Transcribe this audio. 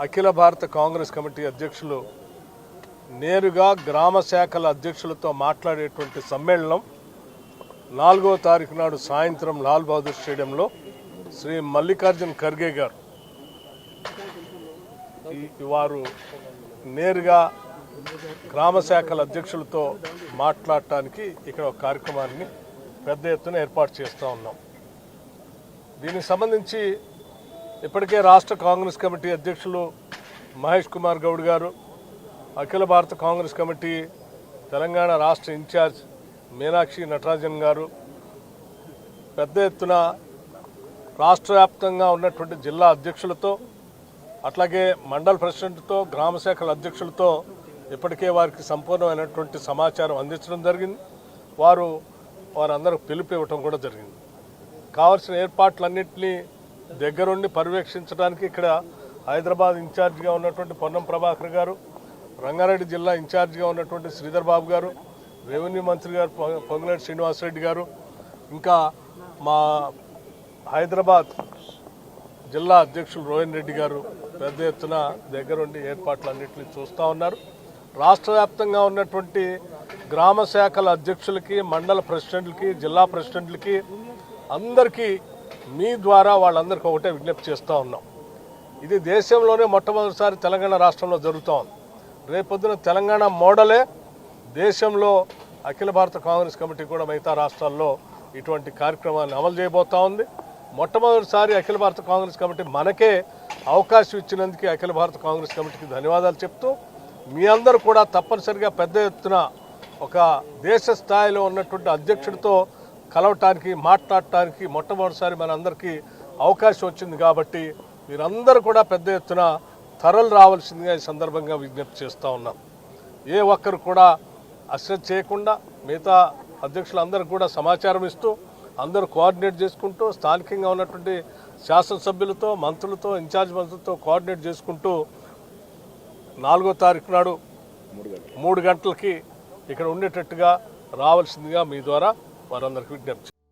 అఖిల భారత కాంగ్రెస్ కమిటీ అధ్యక్షులు నేరుగా గ్రామ శాఖల అధ్యక్షులతో మాట్లాడేటువంటి సమ్మేళనం 4వ తారీఖు నాడు సాయంత్రం లాల్ బహదూర్ స్టేడియంలో శ్రీ మల్లికార్జున్ ఖర్గే గారు వారు నేరుగా గ్రామ శాఖల అధ్యక్షులతో మాట్లాడటానికి ఇక్కడ ఒక కార్యక్రమాన్ని పెద్ద ఎత్తున ఏర్పాటు చేస్తూ ఉన్నాం. దీనికి సంబంధించి ఇప్పటికే రాష్ట్ర కాంగ్రెస్ కమిటీ అధ్యక్షులు మహేష్ కుమార్ గౌడ్ గారు, అఖిల భారత కాంగ్రెస్ కమిటీ తెలంగాణ రాష్ట్ర ఇన్ఛార్జ్ మీనాక్షి నటరాజన్ గారు పెద్ద ఎత్తున రాష్ట్ర వ్యాప్తంగా ఉన్నటువంటి జిల్లా అధ్యక్షులతో అట్లాగే మండల ప్రెసిడెంట్తో గ్రామ శాఖల అధ్యక్షులతో ఇప్పటికే వారికి సంపూర్ణమైనటువంటి సమాచారం అందించడం జరిగింది. వారందరూ పిలుపు ఇవ్వటం కూడా జరిగింది. కావాల్సిన ఏర్పాట్లన్నింటినీ దగ్గరుండి పర్యవేక్షించడానికి ఇక్కడ హైదరాబాద్ ఇన్ఛార్జిగా ఉన్నటువంటి పొన్నం ప్రభాకర్ గారు, రంగారెడ్డి జిల్లా ఇన్ఛార్జిగా ఉన్నటువంటి శ్రీధర్ బాబు గారు, రెవెన్యూ మంత్రి గారు పొంగులేటి శ్రీనివాసరెడ్డి గారు, ఇంకా మా హైదరాబాద్ జిల్లా అధ్యక్షులు రోహన్ రెడ్డి గారు పెద్ద ఎత్తున దగ్గరుండి ఏర్పాట్లన్నింటినీ చూస్తూ ఉన్నారు. రాష్ట్ర వ్యాప్తంగా ఉన్నటువంటి గ్రామ శాఖల అధ్యక్షులకి, మండల ప్రెసిడెంట్లకి, జిల్లా ప్రెసిడెంట్లకి అందరికీ మీ ద్వారా వాళ్ళందరికీ ఒకటే విజ్ఞప్తి చేస్తూ ఉన్నాం. ఇది దేశంలోనే మొట్టమొదటిసారి తెలంగాణ రాష్ట్రంలో జరుగుతూ ఉంది. రేపొద్దున తెలంగాణ మోడలే దేశంలో అఖిల భారత కాంగ్రెస్ కమిటీ కూడా మిగతా రాష్ట్రాల్లో ఇటువంటి కార్యక్రమాన్ని అమలు చేయబోతూ ఉంది. మొట్టమొదటిసారి అఖిల భారత కాంగ్రెస్ కమిటీ మనకే అవకాశం ఇచ్చినందుకు అఖిల భారత కాంగ్రెస్ కమిటీకి ధన్యవాదాలు చెప్తూ మీ అందరూ కూడా తప్పనిసరిగా పెద్ద ఎత్తున ఒక దేశ స్థాయిలో ఉన్నటువంటి అధ్యక్షుడితో కలవటానికి, మాట్లాడటానికి మొట్టమొదటిసారి మనందరికీ అవకాశం వచ్చింది కాబట్టి మీరందరూ కూడా పెద్ద ఎత్తున తరలి రావాల్సిందిగా ఈ సందర్భంగా విజ్ఞప్తి చేస్తూ ఉన్నాం. ఏ ఒక్కరు కూడా అశ్రద్ధ చేయకుండా మిగతా అధ్యక్షులందరూ కూడా సమాచారం ఇస్తూ అందరూ కోఆర్డినేట్ చేసుకుంటూ స్థానికంగా ఉన్నటువంటి శాసనసభ్యులతో, మంత్రులతో, ఇన్ఛార్జ్ మంత్రులతో కోఆర్డినేట్ చేసుకుంటూ 4వ తారీఖు నాడు 3 గంటలకి ఇక్కడ ఉండేటట్టుగా రావాల్సిందిగా మీ ద్వారా వారందరికీ విజ్ఞప్తి